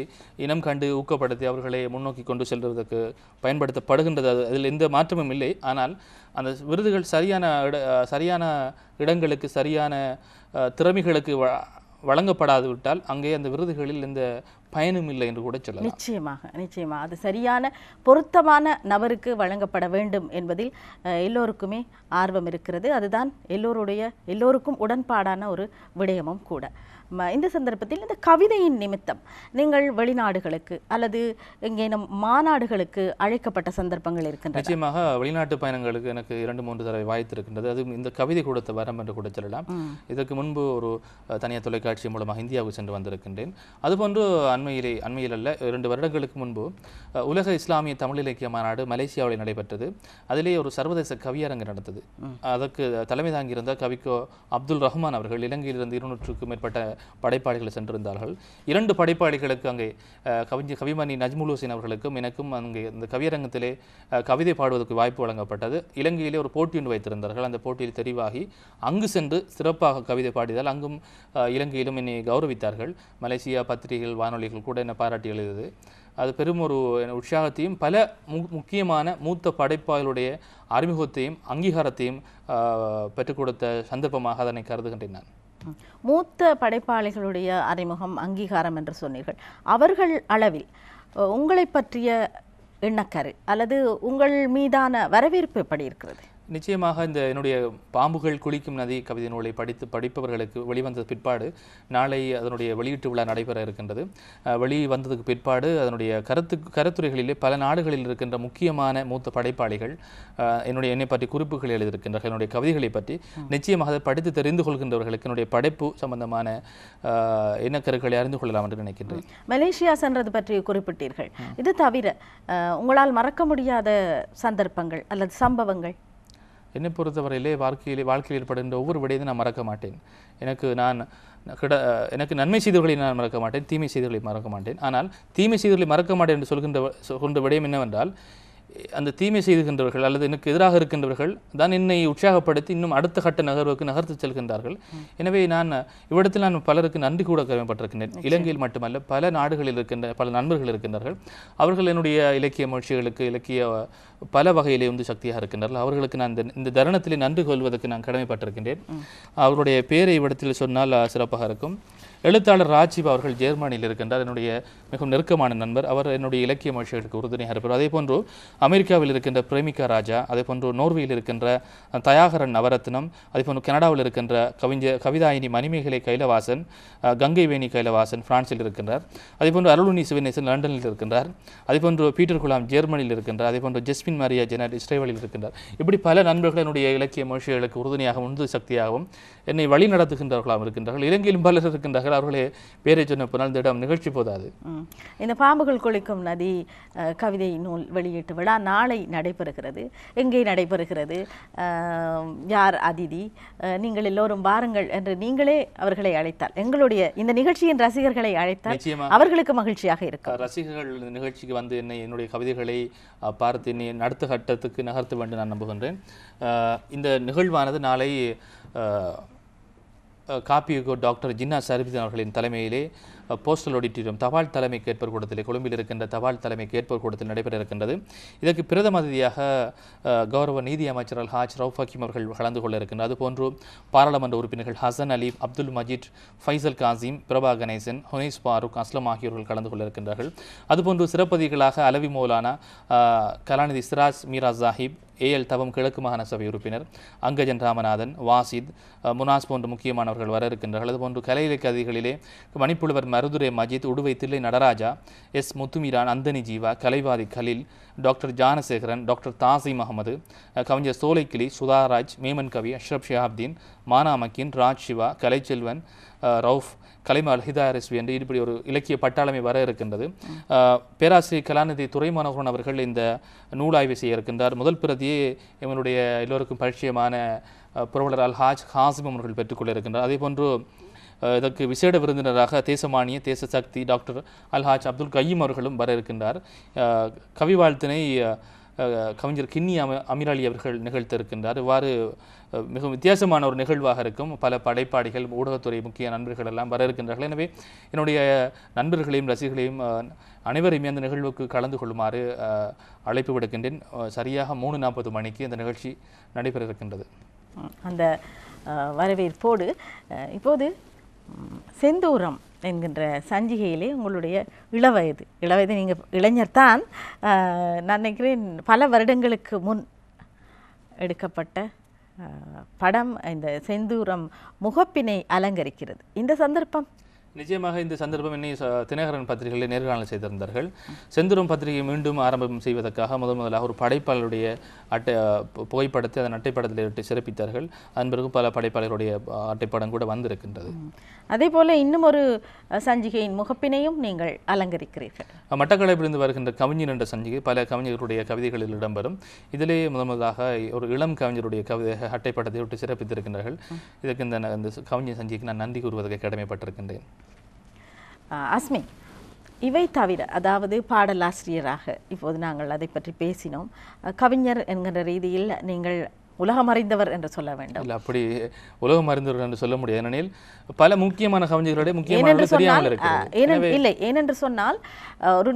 இனம் கண்டு ஊக்கப்படுத்தி அவர்களை முன்னோக்கி கொண்டு செல்வதற்கு பயன்படுத்தப்படுகின்றது. அதில் எந்த மாற்றமும் இல்லை. ஆனால் அந்த விருதுகள் சரியான இடங்களுக்கு, சரியான திறமைகளுக்கு வழங்கப்படாது விட்டால் அங்கே அந்த விருதுகளில் எந்த பயனும் இல்லை என்று கூட சொல்லலாம். நிச்சயமாக அது சரியான பொருத்தமான நபருக்கு வழங்கப்பட வேண்டும் என்பதில் எல்லோருக்குமே ஆர்வம் இருக்கிறது. அதுதான் எல்லோருக்கும் உடன்பாடான ஒரு விடயமும் கூட. இந்த சந்தர்ப்பத்தில் இந்த கவிதையின் நிமித்தம் நீங்கள் வெளிநாடுகளுக்கு அல்லது எங்கேனும் மாநாடுகளுக்கு அழைக்கப்பட்ட சந்தர்ப்பங்கள் இருக்கின்றன? நிச்சயமாக வெளிநாட்டு பயணங்களுக்கு எனக்கு 2-3 தடவை வாய்த்திருக்கின்றது. அது இந்த கவிதை கொடுத்த வரம் என்று கூட சொல்லலாம். இதற்கு முன்பு ஒரு தனியார் தொலைக்காட்சி மூலமாக இந்தியாவுக்கு சென்று வந்திருக்கின்றேன். அதுபோன்று அண்மையில் அல்ல, 2 வருடங்களுக்கு முன்பு உலக இஸ்லாமிய தமிழ் இலக்கிய மாநாடு மலேசியாவில் நடைபெற்றது. அதிலே ஒரு சர்வதேச கவியரங்கு நடந்தது. அதற்கு தலைமை தாங்கியிருந்த கவிக்கோ அப்துல் ரஹ்மான் அவர்கள் இலங்கையிலிருந்து 200க்கும் மேற்பட்ட படைப்பாளிகள் சென்றிருந்தார்கள். 2 படைப்பாளிகளுக்கு அங்கே கவிமணி நஜ்முல் ஹுசைன் அவர்களுக்கும் எனக்கும் அங்கே இந்த கவியரங்கத்திலே கவிதை பாடுவதற்கு வாய்ப்பு வழங்கப்பட்டது. இலங்கையிலே ஒரு போட்டி ஒன்று வைத்திருந்தார்கள். அந்த போட்டியில் தெரிவாகி அங்கு சென்று சிறப்பாக கவிதை பாடியதால் அங்கும் இலங்கையிலும் என்னை கௌரவித்தார்கள். மலேசியா பத்திரிகைகள், வானொலிகள் கூட என்னை பாராட்டி எழுதியது. அது பெரும் ஒரு உற்சாகத்தையும் பல முக்கியமான மூத்த படைப்பாளர்களுடைய அறிமுகத்தையும் அங்கீகாரத்தையும் பெற்றுக் கொடுத்த சந்தர்ப்பமாக அதனை கருதுகின்றேன். நான் மூத்த படைப்பாளிகளுடைய அறிமுகம், அங்கீகாரம் என்று சொன்னீர்கள். அவர்கள் அளவில் உங்களை பற்றிய எண்ணக்கரு அல்லது உங்கள் மீதான வரவேற்பு எப்படி இருக்கிறது? நிச்சயமாக இந்த என்னுடைய பாம்புகள் குளிக்கும் நதி கவிதை நூலை படிப்பவர்களுக்கு வெளிவந்த பிற்பாடு நாளை அதனுடைய வெளியீட்டு விழா நடைபெற இருக்கின்றது. வெளிவந்ததுக்கு பிற்பாடு அதனுடைய கருத்துரைகளிலே பல நாடுகளில் இருக்கின்ற முக்கியமான மூத்த படைப்பாளிகள் என்னை பற்றி குறிப்புகள் எழுதியிருக்கின்றார்கள். என்னுடைய கவிதைகளை பற்றி நிச்சயமாக அதை படித்து தெரிந்து கொள்கின்றவர்களுக்கு என்னுடைய படைப்பு சம்பந்தமான எண்ணக்கருக்களை அறிந்து கொள்ளலாம் என்று நினைக்கின்றேன். மலேசியா சென்றது பற்றி குறிப்பிட்டீர்கள். இது தவிர உங்களால் மறக்க முடியாத சந்தர்ப்பங்கள் அல்லது சம்பவங்கள்? என்னை பொறுத்தவரையிலே வாழ்க்கையில் ஏற்படுகின்ற ஒவ்வொரு விடயத்தையும் நான் மறக்க மாட்டேன். எனக்கு நன்மை செய்தவர்களை நான் மறக்க மாட்டேன், தீமை செய்தவர்களை மறக்க மாட்டேன். ஆனால் தீமை செய்தவர்களை மறக்க மாட்டேன் என்று சொல்கின்ற விடயம் என்னவென்றால், அந்த தீமை செய்துகின்றவர்கள் அல்லது எனக்கு எதிராக இருக்கின்றவர்கள் தான் என்னை உற்சாகப்படுத்தி இன்னும் அடுத்த கட்ட நகர்வுக்கு நகர்த்து செல்கின்றார்கள். எனவே இவ்விடத்தில் நான் பலருக்கு நன்றி கூட கடமைப்பட்டிருக்கின்றேன். இலங்கையில் மட்டுமல்ல, பல நாடுகளில் இருக்கின்ற பல நண்பர்கள் இருக்கின்றார்கள். அவர்கள் என்னுடைய இலக்கிய முயற்சிகளுக்கு பல வகையிலே வந்து சக்தியாக இருக்கின்றார்கள். அவர்களுக்கு நான் இந்த தருணத்திலே நன்றி கொள்வதற்கு நான் கடமைப்பட்டிருக்கின்றேன். அவருடைய பேரை இவ்விடத்தில் சொன்னால் சிறப்பாக இருக்கும். எழுத்தாளர் ராஜீவ் அவர்கள் ஜெர்மனியில் இருக்கின்றார். என்னுடைய மிகவும் நெருக்கமான நண்பர். அவர் என்னுடைய இலக்கிய முயற்சிகளுக்கு உறுதுணையாக இருப்பார். அதே போன்று அமெரிக்காவில் இருக்கின்ற பிரேமிகா ராஜா, அதே போன்று நோர்வேயில் இருக்கின்ற தயாகரன் நவரத்னம், அதே போன்று கனடாவில் இருக்கின்ற கவிதாயினி மணிமேகலை கைலவாசன், கங்கைவேணி கைலவாசன் பிரான்சில் இருக்கின்றார். அதே போன்று அருளுனி சிவனேசன் லண்டனில் இருக்கின்றார். அதே போன்று பீட்டர் குலாம் ஜெர்மனியில் இருக்கின்றார். அதே போன்று ஜெஸ்மின் மரியா ஜெனட் இஸ்ரேலில் இருக்கின்றார். இப்படி பல நண்பர்கள் என்னுடைய இலக்கிய முயற்சிகளுக்கு உறுதுணையாக உந்து சக்தியாகவும் என்னை வழி நடத்துகின்றவர்களாகவும் இருக்கின்றார்கள். இலங்கையிலும் பலர் இருக்கின்றார்கள். அவர்களே பேரை சொன்ன போனால் இந்த இடம் நிகழ்ச்சி போதாது. இந்த பாம்புகள் குளிக்கும் நதி கவிதை நூல் வெளியீட்டு விழா நாளை நடைபெறுகிறது. எங்கே நடைபெறுகிறது? யார் அதிதி? நீங்கள் எல்லோரும் வாருங்கள் என்று நீங்களே அவர்களை அழைத்தால், எங்களுடைய இந்த நிகழ்ச்சியின் ரசிகர்களை அழைத்தால் அவர்களுக்கு மகிழ்ச்சியாக இருக்கும். ரசிகர்கள் நிகழ்ச்சிக்கு வந்து என்னுடைய கவிதைகளை பார்த்து என்னை அடுத்த கட்டத்துக்கு நகர்த்த வேண்டும் நான் நம்புகின்றேன். இந்த நிகழ்வானது நாளை காப்பியுகோ டாக்டர் ஜின்னா சர்பிதன் அவர்களின் தலைமையிலே போஸ்டல் ஆடிட்டோரியம் தபால் தலைமை கேட்பர் கூடத்தில் கொழும்பில் இருக்கின்ற தபால் தலைமை கேட்பர் கூடத்தில் நடைபெற இருக்கின்றது. இதற்கு பிரதம அதிதியாக கௌரவ நீதி அமைச்சர் அல்ஹாஜ் ரவுஃப் ஹக்கீம் அவர்கள் கலந்து கொள்ள இருக்கின்றார். அதுபோன்று பாராளுமன்ற உறுப்பினர்கள் ஹசன் அலி, அப்துல் மஜீத், ஃபைசல் காசிம், பிரபா கணேசன், ஹுனைஸ் பாரூக், அஸ்லம் ஆகியோர்கள் கலந்து கொள்ள இருக்கின்றார்கள். அதுபோன்று சிறப்பதிகளாக அலவி மௌலானா, கலாநிதி சிராஜ் மீரா சாஹிப், ஏஎல் தவம் கிழக்கு மாகாண சபை உறுப்பினர் அங்கஜன் ராமநாதன், வாசித், முனாஸ் போன்ற முக்கியமானவர்கள் வர இருக்கின்றார்கள். அதுபோன்று கலை இலக்கிய அதிகளிலே மணிப்புலவர் மருதுரை மஜித், உடுவை தில்லை நடராஜா, எஸ் முத்துமீரான், அந்தனி ஜீவா, கலைவாதி கலில், டாக்டர் ஜானசேகரன், டாக்டர் தாசிம் அகமது, கவிஞர் சோலைக்கிளி, சுதாராஜ், மேமன் கவி, அஷ்ரப் ஷிஹாப்தீன், மானா மக்கின், ராஜ் சிவா, கலைச்செல்வன், ரவுஃப், கலைமால் ஹிதாரிஸ்வி என்று இப்படி ஒரு இலக்கிய பட்டாளமே வர இருக்கின்றது. பேராசிரியர் கலாநிதி துரைமானவன் அவர்கள் இந்த நூலாய்வு செய்ய இருக்கின்றார். முதல் பிரதியை இவனுடைய எல்லோருக்கும் பரிச்சயமான புரவலர் அல்ஹாஜ் ஹாசிம் அவர்கள் பெற்றுக்கொள்ள இருக்கின்றார். அதே போன்று இதற்கு விசேட விருந்தினராக தேசமானிய தேச சக்தி டாக்டர் அல்ஹாஜ் அப்துல் கய்யீம் அவர்களும் வர இருக்கின்றார். கவி வாழ்த்தினை கவிஞர் கின்னி அமீராலி அவர்கள் நிகழ்த்திருக்கின்றார். இவ்வாறு மிகவும் வித்தியாசமான ஒரு நிகழ்வாக இருக்கும். பல படைப்பாளிகள், ஊடகத்துறை முக்கிய நண்பர்கள் எல்லாம் வர இருக்கின்றார்கள். எனவே என்னுடைய நண்பர்களையும் ரசிகர்களையும் அனைவரையுமே அந்த நிகழ்வுக்கு கலந்து கொள்ளுமாறு அழைப்பு விடுக்கின்றேன். சரியாக 3:40 மணிக்கு இந்த நிகழ்ச்சி நடைபெற இருக்கின்றது. அந்த வரவேற்போடு இப்போது செந்தூரம் என்கின்ற சஞ்சிகையிலே உங்களுடைய இளவயது நீங்கள் இளைஞர் தான், நான் நினைக்கிறேன் பல வருடங்களுக்கு முன் எடுக்கப்பட்ட படம் இந்த செந்தூரம் முகப்பினை அலங்கரிக்கிறது. இந்த சந்தர்ப்பம் நிச்சயமாக இந்த சந்தர்ப்பம் என்னை தினகரன் பத்திரிகைகளில் நேர்காணல் செய்திருந்தார்கள். செந்தூரம் பத்திரிகை மீண்டும் ஆரம்பம் செய்வதற்காக முதலாக ஒரு படைப்பாளருடைய புகைப்படத்தை அதன் அட்டைப்படத்தில் விட்டு சிறப்பித்தார்கள். அதன் பிறகு பல படைப்பாளர்களுடைய அட்டைப்படம் கூட வந்திருக்கின்றது. அதே போல இன்னும் ஒரு சஞ்சிகையின் முகப்பினையும் நீங்கள் அலங்கரிக்கிறீர்கள். மட்டக்களப்பிலிருந்து வருகின்ற கவிஞர் என்ற சஞ்சிகை பல கவிஞர்களுடைய கவிதைகளில் இடம்பெறும். இதிலே முதலாக ஒரு இளம் கவிஞருடைய கவிதை அட்டைப்படத்தை விட்டு சிறப்பித்திருக்கின்றார்கள். இதற்கு இந்த கவிஞர் சஞ்சிகைக்கு நான் நன்றி கூறுவதற்கு கடமைப்பட்டிருக்கின்றேன். அஸ்மி, இவை தவிர, அதாவது பாடலாசிரியராக இப்போது நாங்கள் அதை பற்றி பேசினோம். கவிஞர் என்கிற ரீதியில் நீங்கள் உலகம் அறிந்தவர் என்று சொல்ல வேண்டும். இல்லை, அப்படி உலகம் அறிந்தவர் என்று சொல்ல முடியாது. ஏனெனில் பல முக்கியமான கவிஞர்களுடைய முக்கியமான தெரியாமல் இருக்கிறது. இல்லை, ஏனென்று சொன்னால்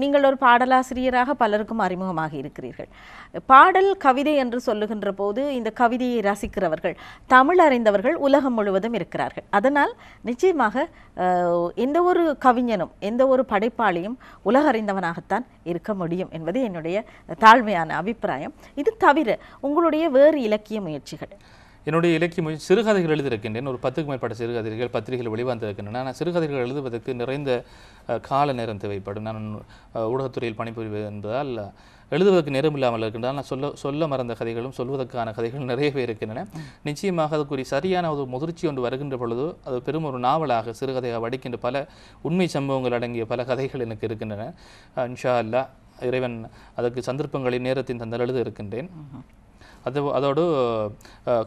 நீங்கள் ஒரு பாடலாசிரியராக பலருக்கும் அறிமுகமாக இருக்கிறீர்கள். பாடல் கவிதை என்று சொல்லுகின்ற போது இந்த கவிதையை ரசிக்கிறவர்கள், தமிழ் அறிந்தவர்கள் உலகம் முழுவதும் இருக்கிறார்கள். அதனால் நிச்சயமாக எந்த ஒரு கவிஞனும் எந்த ஒரு படைப்பாளியும் உலக அறிந்தவனாகத்தான் இருக்க முடியும் என்பது என்னுடைய தாழ்மையான அபிப்பிராயம். இது தவிர உங்களுடைய வேறு இலக்கிய முயற்சிகள்? என்னுடைய இலக்கிய முயற்சி சிறுகதைகள் எழுதியிருக்கின்றேன். ஒரு 10க்கும் மேற்பட்ட சிறுகதைகள் பத்திரிகைகள் வெளிவந்திருக்கின்றன. நான் சிறுகதைகள் எழுதுவதற்கு நிறைந்த கால நேரம் தேவைப்படும். நான் ஊடகத்துறையில் பணிபுரிவது என்பதால் எழுதுவதற்கு நேரம் இல்லாமல் இருக்கின்றால் நான் சொல்ல மறந்த கதைகளும் சொல்வதற்கான கதைகள் நிறையவே இருக்கின்றன. நிச்சயமாக அதுக்குரிய சரியான ஒரு முதிர்ச்சி ஒன்று வருகின்ற பொழுது அது பெரும் ஒரு நாவலாக சிறுகதையாக வடிக்கின்ற பல உண்மை சம்பவங்கள் அடங்கிய பல கதைகள் எனக்கு இருக்கின்றன. இன்ஷா அல்லாஹ் இறைவன் அதற்கு சந்தர்ப்பங்களை நேரத்தின் தந்தால் எழுத இருக்கின்றேன். அதோடு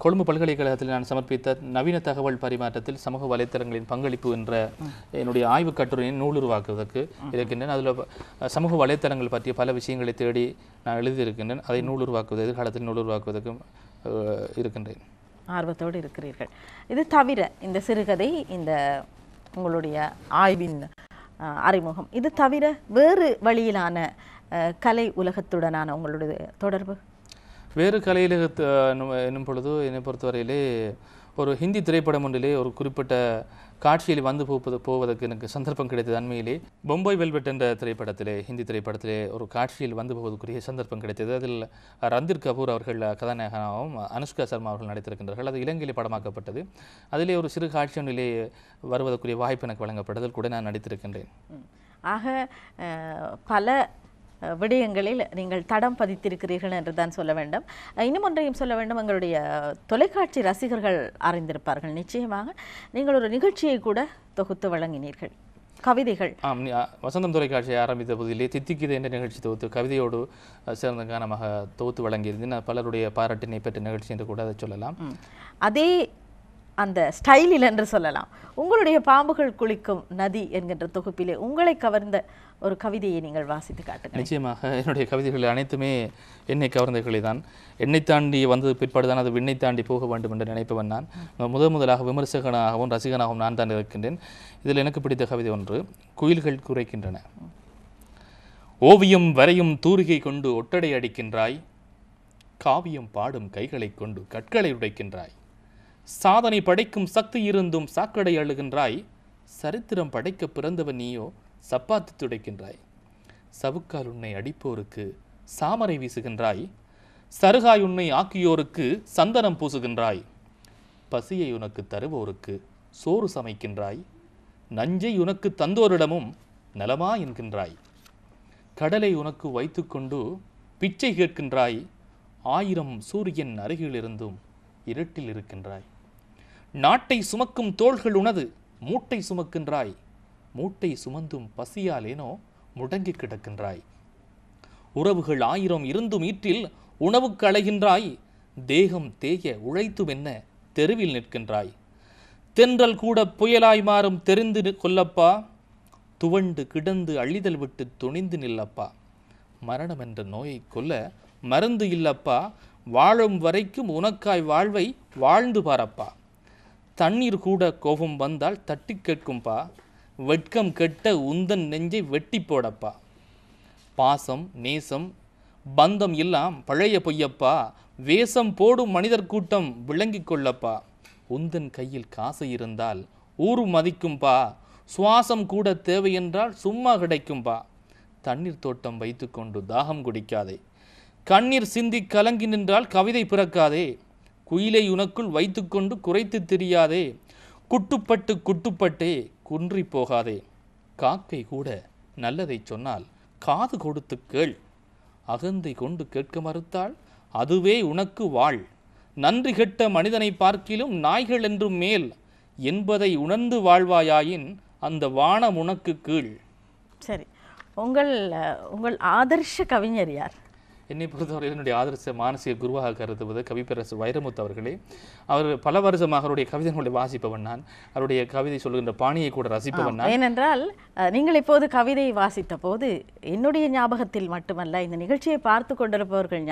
கொழும்பு பல்கலைக்கழகத்தில் நான் சமர்ப்பித்த நவீன தகவல் பரிமாற்றத்தில் சமூக வலைத்தளங்களின் பங்களிப்பு என்ற என்னுடைய ஆய்வுக் கட்டுரையை நூலுருவாக்குவதற்கு இருக்கின்றேன். அதில் சமூக வலைத்தளங்கள் பற்றிய பல விஷயங்களை தேடி நான் எழுதியிருக்கின்றேன். அதை நூலுருவாக்குவது, எதிர்காலத்தில் நூலுருவாக்குவதற்கும் இருக்கின்றேன். ஆர்வத்தோடு இருக்கிறீர்கள். இது தவிர இந்த சிறுகதை, இந்த உங்களுடைய ஆய்வின் அறிமுகம், இது தவிர வேறு வழியிலான கலை உலகத்துடனான உங்களுடைய தொடர்பு? வேறு கலையில் என்னும் பொழுது என்னை பொறுத்தவரையிலே ஒரு ஹிந்தி திரைப்படம் ஒன்றிலே ஒரு குறிப்பிட்ட காட்சியில் வந்து போவதற்கு எனக்கு சந்தர்ப்பம் கிடைத்தது. அண்மையிலே பொம்பாய் வெல்வெட் என்ற திரைப்படத்திலே, ஹிந்தி திரைப்படத்திலே ஒரு காட்சியில் வந்து போவதற்குரிய சந்தர்ப்பம் கிடைத்தது. அதில் ரந்தீர் கபூர் அவர்கள் கதாநாயகனாகவும் அனுஷ்கா சர்மா அவர்கள் நடித்திருக்கின்றார்கள். அது இலங்கையிலே படமாக்கப்பட்டது. அதிலே ஒரு சிறு காட்சி ஒன்றிலே வருவதற்குரிய வாய்ப்பு எனக்கு வழங்கப்பட்டதில் கூட நான் நடித்திருக்கின்றேன். ஆக பல விடயங்களில் நீங்கள் தடம் பதித்திருக்கிறீர்கள் என்று தான் சொல்ல வேண்டும். இன்னும் ஒன்றையும் சொல்ல வேண்டும், எங்களுடைய தொலைக்காட்சி ரசிகர்கள் அறிந்திருப்பார்கள். நிச்சயமாக நீங்கள் ஒரு நிகழ்ச்சியை கூட தொகுத்து வழங்கினீர்கள், கவிதைகள். வசந்தம் தொலைக்காட்சியை ஆரம்பித்த போதிலே தித்திக்கிது என்ற நிகழ்ச்சி தொகுத்து கவிதையோடு சிறந்த காரணமாக தொகுத்து வழங்கியிருந்தேன். பலருடைய பாராட்டினை பெற்ற நிகழ்ச்சி என்று கூட அதை சொல்லலாம். அந்த ஸ்டைலில் என்று சொல்லலாம். உங்களுடைய பாம்புகள் குளிக்கும் நதி என்கின்ற தொகுப்பிலே உங்களை கவர்ந்த ஒரு கவிதையை நீங்கள் வாசித்து காட்டுங்கள். நிச்சயமாக என்னுடைய கவிதைகள் அனைத்துமே என்னை கவர்ந்தகளை தான். என்னை தாண்டி வந்தது பிற்பாடு தான் அது விண்ணை தாண்டி போக வேண்டும் என்று நினைப்பவன் நான். முதலாக விமர்சகனாகவும் ரசிகனாகவும் நான் தான் இருக்கின்றேன். இதில் எனக்கு பிடித்த கவிதை ஒன்று, குயில்கள் குறைக்கின்றன. ஓவியம் வரையும் தூரிகை கொண்டு ஒட்டடை அடிக்கின்றாய், காவியம் பாடும் கைகளை கொண்டு கற்களை உடைக்கின்றாய், சாதனை படைக்கும் சக்தி இருந்தும் சாக்கடை அழுகின்றாய், சரித்திரம் படைக்க பிறந்தவன் நீயோ சப்பாத்து துடைக்கின்றாய், சவுக்கால் உன்னை அடிப்போருக்கு சாமரை வீசுகின்றாய், சருகாய் உன்னை ஆக்கியோருக்கு சந்தனம் பூசுகின்றாய், பசியை உனக்கு தருவோருக்கு சோறு சமைக்கின்றாய், நஞ்சை உனக்கு தந்தோரிடமும் நலமா என்கின்றாய், கடலை உனக்கு வைத்துக்கொண்டு பிச்சை கேட்கின்றாய், 1000 சூரியன் அருகிலிருந்தும் இருட்டில் இருக்கின்றாய், நாட்டை சுமக்கும் தோள்கள் உனது மூட்டை சுமக்கின்றாய், மூட்டை சுமந்தும் பசியாலேனோ முடங்கி கிடக்கின்றாய், உறவுகள் 1000 இருந்தும் ஈற்றில் உணவுக்கு அழைகின்றாய், தேகம் தேய உழைத்தும் என்ன தெருவில் நிற்கின்றாய், தென்றல் கூட புயலாய் மாறும் தெரிந்து கொல்லப்பா, துவண்டு கிடந்து அழிதல் விட்டு துணிந்து நில்லப்பா, மரணம் என்ற நோயை கொல்ல மருந்து இல்லப்பா, வாழும் வரைக்கும் உனக்காய் வாழ்வை வாழ்ந்து பாரப்பா, தண்ணீர் கூட கோபம் வந்தால் தட்டி கேட்கும்பா, வெட்கம் கெட்ட உந்தன் நெஞ்சை வெட்டி போடப்பா, பாசம் நேசம் பந்தம் எல்லாம் பழைய பொய்யப்பா, வேஷம் போடும் மனிதர் கூட்டம் விளங்கி கொள்ளப்பா, உந்தன் கையில் காசு இருந்தால் ஊரு மதிக்கும்பா, சுவாசம் கூட தேவை என்றால் சும்மா கிடைக்கும்பா, தண்ணீர் தோட்டம் வைத்துக்கொண்டு தாகம் குடிக்காதே, கண்ணீர் சிந்தி கலங்கி நின்றால் கவிதை பிறக்காதே, குயிலை உனக்குள் வைத்துக்கொண்டு குறைத்து தெரியாதே, குட்டுப்பட்டு குட்டுப்பட்டே குன்றி போகாதே, காக்கை கூட நல்லதை சொன்னால் காது கொடுத்து கேள், அகந்தை கொண்டு கேட்க மறுத்தால் அதுவே உனக்கு வாழ், நன்றி கெட்ட மனிதனை பார்க்கிலும் நாய்கள் என்றும் மேல் என்பதை உணர்ந்து வாழ்வாயாயின் அந்த வானம் உனக்கு கீழ். சரி, உங்கள் ஆதர்ஷ கவிஞர் யார்? என்னை பொறுத்தவரையில் என்னுடைய ஆதர்ச மானசீக குருவாக கருதுவது கவிப்பேரரசு வைரமுத்து அவர்களே. அவர் பல வருஷமாக அவருடைய கவிதைகளை வாசிப்பவன் நான், அவருடைய கவிதை சொல்கின்ற பாணியை கூட ரசிப்பவன் நான். ஏனென்றால் நீங்கள் இப்போது கவிதை வாசித்த போது என்னுடைய ஞாபகத்தில் மட்டுமல்ல, இந்த நிகழ்ச்சியை பார்த்து கொண்டிருப்பவர்கள்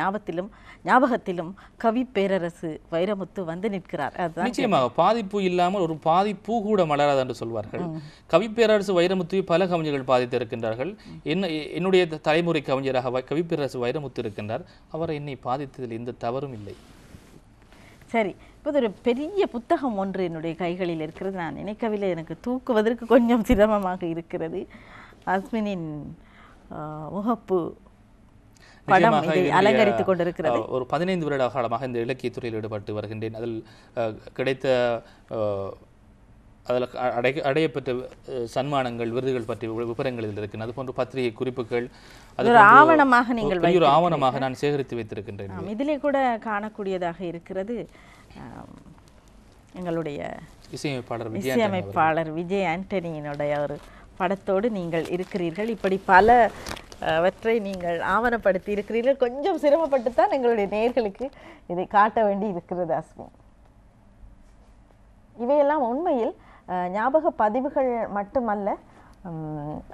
ஞாபகத்திலும் கவி பேரரசு வைரமுத்து வந்து நிற்கிறார். நிச்சயமாக பாதிப்பு இல்லாமல் ஒரு பாதிப்பு கூட மலராது என்று சொல்வார்கள். கவிப்பேரரசு வைரமுத்துவை பல கவிஞர்கள் பாதித்திருக்கின்றார்கள். என்னுடைய தலைமுறை கவிஞராக கவிப்பேரரசு வைரமுத்து இருக்கின்றார். அவரை என்னை பாதித்ததில் எந்த தவறும் இல்லை. சரி, இப்போது ஒரு பெரிய புத்தகம் ஒன்று என்னுடைய கைகளில் இருக்கிறது. நான் நினைக்கவில்லை, எனக்கு தூக்குவதற்கு கொஞ்சம் சிரமமாக இருக்கிறது. அஸ்மினின் முகப்பு படம் இதை அலங்கரித்துக் கொண்டிருக்கிறது. ஒரு 15 வருட காலமாக இந்த இலக்கியத்துறையில் ஈடுபட்டு வருகின்றேன். அதில் கிடைத்த அதில் அடையப்பட்ட சன்மானங்கள் விருதுகள் பற்றிய விவரங்கள் இதில் இருக்கு. அது போன்ற பத்திரிகை குறிப்புகள் ஆவணமாக நீங்கள் ஒரு ஆவணமாக நான் சேகரித்து வைத்திருக்கின்றேன். இதிலே கூட காணக்கூடியதாக இருக்கிறது எங்களுடைய இசையமைப்பாளர் விஜய் ஆண்டனியினுடைய ஒரு படத்தோடு நீங்கள் இருக்கிறீர்கள். இப்படி பலவற்றை நீங்கள் ஆவணப்படுத்தி இருக்கிறீர்கள். கொஞ்சம் சிரமப்பட்டு தான் எங்களுடைய நேயர்களுக்கு இதை காட்ட வேண்டி இருக்கிறது. அஸ்மின், இவையெல்லாம் உண்மையில் ஞாபக பதிவுகள் மட்டுமல்ல,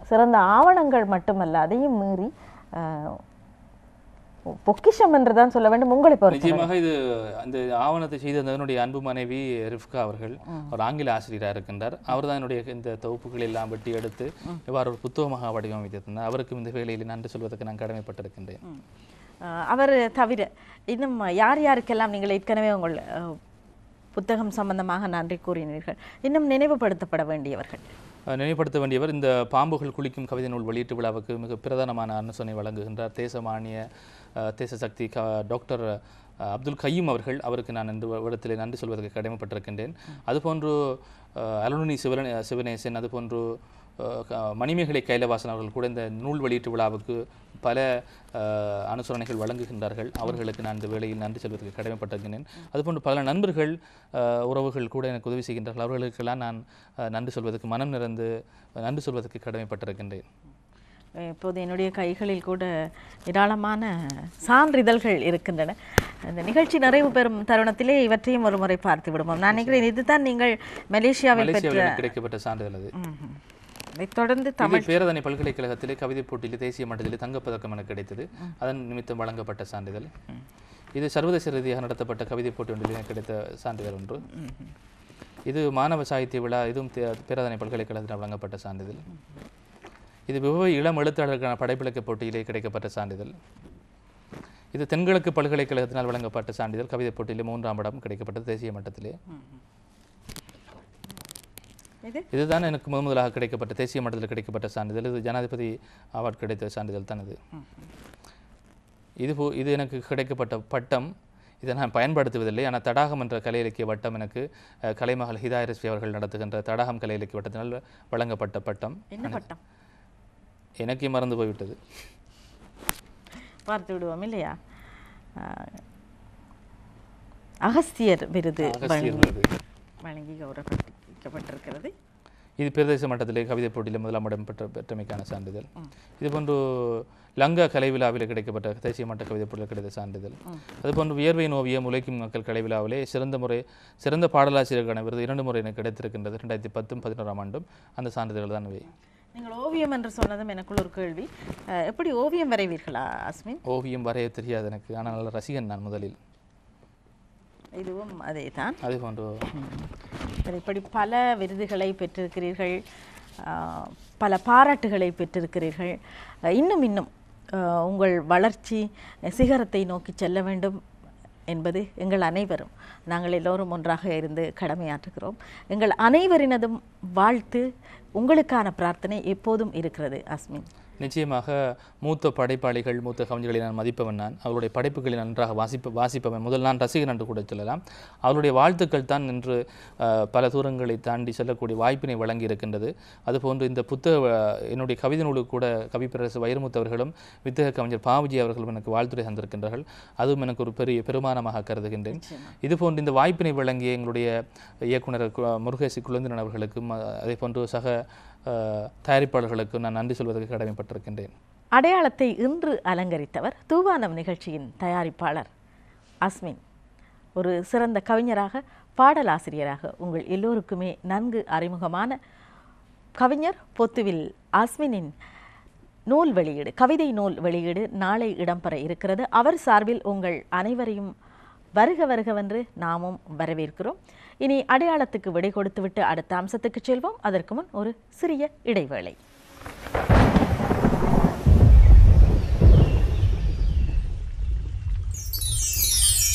சிறந்த ஆவணங்கள் மட்டுமல்ல, அதையும் மீறி பொக்கிஷம் என்றுதான் சொல்ல வேண்டும். உங்களை பொறுத்த நிச்சயமாக இது அந்த ஆவணத்தை செய்த என்னுடைய அன்பு மனைவி ரிஃப்கா அவர்கள், அவர் ஆங்கில ஆசிரியராக இருக்கின்றார். அவர் தான் என்னுடைய இந்த தொகுப்புகள் எல்லாம் வெட்டி எடுத்து இவ்வாறு ஒரு புத்தகமாக வடிவமைத்திருந்தார். அவருக்கும் இந்த வேலையில் நன்றி சொல்வதற்கு நான் கடமைப்பட்டிருக்கின்றேன். அவர் தவிர இன்னும் யார் யாருக்கெல்லாம் நீங்கள் ஏற்கனவே உங்கள் புத்தகம் சம்பந்தமாக நன்றி கூறினீர்கள், இன்னும் நினைவுபடுத்தப்பட வேண்டியவர்கள்? நினைவுபடுத்த வேண்டியவர் இந்த பாம்புகள் குளிக்கும் கவிதை நூல் வெளியீட்டு விழாவுக்கு மிக பிரதானமான அனுசரணை வழங்குகின்றார் தேசமானிய தேசசக்தி டாக்டர் அப்துல் கையும் அவர்கள். அவருக்கு நான் இந்த இடத்திலே நன்றி சொல்வதற்கு கடமைப்பட்டிருக்கின்றேன். அதுபோன்று அலுமினி சிவனேசன், அதுபோன்று மணிமேகலை கைலவாசன் அவர்கள் கூட இந்த நூல் வெளியீட்டு விழாவுக்கு பல அனுசரணைகள் வழங்குகின்றார்கள். அவர்களுக்கு நான் இந்த வேளையில் நன்றி சொல்வதற்கு கடமைப்பட்டிருக்கிறேன். அதுபோன்று பல நண்பர்கள் உறவுகள் கூட எனக்கு உதவி செய்கின்றார்கள். அவர்களுக்கெல்லாம் நான் நன்றி சொல்வதற்கு மனம் நிறைந்து நன்றி சொல்வதற்கு கடமைப்பட்டிருக்கின்றேன். இப்போது என்னுடைய கைகளில் கூட ஏராளமான சான்றிதழ்கள் இருக்கின்றன. இந்த நிகழ்ச்சி நிறைவு பெறும் தருணத்திலே இவற்றையும் ஒரு முறை பார்த்து விடுவோம். நான் நினைக்கிறேன் இதுதான் நீங்கள் மலேசியாவில் பெற்ற கிடைக்கப்பட்ட சான்றிதழ் அது. இதைத் தொடர்ந்து தமிழ் பேரதனை பல்கலைக்கழகத்திலே கவிதை போட்டியில் தேசிய மட்டத்திலே தங்கப்பதக்கம் எனக்கு கிடைத்தது. அதன் நிமித்தம் வழங்கப்பட்ட சான்றிதழ். இது சர்வதேச ரீதியாக நடத்தப்பட்ட கவிதை போட்டி ஒன்றில் எனக்கு கிடைத்த சான்றிதழ் ஒன்று. இது மாணவ சாகித்ய விழா, இதுவும் பேரதனை பல்கலைக்கழகத்தில் வழங்கப்பட்ட சான்றிதழ். இது இளம் எழுத்தாளர்களுக்கான படைப்பிலக்க போட்டியிலே கிடைக்கப்பட்ட சான்றிதழ். இது தென்கிழக்கு பல்கலைக்கழகத்தினால் வழங்கப்பட்ட சான்றிதழ். கவிதை போட்டியிலே 3ஆம் இடம் கிடைக்கப்பட்டது தேசிய மட்டத்திலே. இதுதான் எனக்கு முதலாக கிடைக்கப்பட்ட தேசிய மட்டத்தில் கிடைக்கப்பட்ட சான்றிதழ். இது ஜனாதிபதி அவார்டு கிடைத்த சான்றிதழ் தான் இது. இது எனக்கு கிடைக்கப்பட்ட பட்டம். இதை நான் பயன்படுத்துவதில்லை. ஆனால் தடாகம் என்ற கலை இலக்கிய வட்டம் எனக்கு கலைமகள் ஹிதாயரஸ்வி அவர்கள் நடத்துகின்ற தடாகம் கலை இலக்கிய வட்டத்தினால் வழங்கப்பட்ட பட்டம். என்ன பட்டம்? எனக்கே மறந்து போய்விட்டது. பார்த்து விடுவோம் இல்லையா? அகஸ்தியர் விருது வழங்கி கௌரவிக்கப்பட்டிருக்கிறது. இது பிரதேச மட்டத்திலே கவிதை போட்டியில் 1ஆம் இடம் பெற்றமைக்கான சான்றிதழ். இதுபோன்று லங்கா கலை விழாவில் கிடைக்கப்பட்ட தேசிய மட்ட கவிதை போட்டியில் கிடைத்த சான்றிதழ். அதுபோன்று வியர்வை ஓவியம் உழைக்கும் மக்கள் கலை விழாவிலே சிறந்த பாடலாசிரியருக்கான விருது 2 முறை எனக்கு கிடைத்திருக்கின்றது. 2010, 2011ஆம் ஆண்டும் அந்த சான்றிதழ்கள் தான் இவை. நீங்கள் ஓவியம் என்று சொன்னதும் எனக்குள்ள ஒரு கேள்வி. எப்படி ஓவியம் வரைவீர்களா அஸ்மின்? ஓவியம் வரைய தெரியாது எனக்கு. ஆனால் நல்ல ரசிகன் நான் முதலில். இதுவும் அதே தான். அதே போன்று இப்படி பல விருதுகளை பெற்றிருக்கிறீர்கள், பல பாராட்டுகளை பெற்றிருக்கிறீர்கள். இன்னும் உங்கள் வளர்ச்சி சிகரத்தை நோக்கி செல்ல வேண்டும் என்பது எங்கள் அனைவரும், நாங்கள் எல்லோரும் ஒன்றாக இருந்து கடமையாற்றுகிறோம். எங்கள் அனைவரினதும் வாழ்த்து, உங்களுக்கான பிரார்த்தனை எப்போதும் இருக்கிறது அஸ்மின். நிச்சயமாக மூத்த படைப்பாளிகள், மூத்த கவிஞர்களை நான் மதிப்பவன். நான் அவருடைய படைப்புகளை நன்றாக வாசிப்பவன். முதல் நான் ரசிகன் என்று கூட சொல்லலாம். அவருடைய வாழ்த்துக்கள் தான் இன்று பல தூரங்களை தாண்டி செல்லக்கூடிய வாய்ப்பினை வழங்கி இருக்கின்றது. அதுபோன்று இந்த என்னுடைய கவிதை நூலுக்கு கூட கவிப்பேரரசு வைரமுத்து அவர்களும் வித்தக கவிஞர் பாவுஜி அவர்களும் எனக்கு வாழ்த்துரை தந்திருக்கின்றார்கள். அதுவும் எனக்கு ஒரு பெரிய பெருமானமாக கருதுகின்றேன். இதுபோன்று இந்த வாய்ப்பினை வழங்கிய எங்களுடைய இயக்குனர் முருகேசி குழந்தைன் அவர்களுக்கும் அதே போன்று சக தயாரிப்பாளர்களுக்கு நான் நன்றி சொல்வதற்கு கடமைப்பட்டிருக்கின்றேன். அடையாளத்தை இன்று அலங்கரித்தவர் தூவானம் நிகழ்ச்சியின் தயாரிப்பாளர் அஸ்மின். ஒரு சிறந்த கவிஞராக, பாடலாசிரியராக உங்கள் எல்லோருக்குமே நன்கு அறிமுகமான கவிஞர் பொத்துவில் அஸ்மினின் நூல் வெளியீடு, கவிதை நூல் வெளியீடு நாளை இடம்பெற இருக்கிறது. அவர் சார்பில் உங்கள் அனைவரையும் வருக வருகவென்று நாமும் வரவேற்கிறோம். இனி அடையாளத்துக்கு விடை கொடுத்துவிட்டு அடுத்த அம்சத்துக்கு செல்வோம். அதற்கு முன் ஒரு சிறிய இடைவேளை.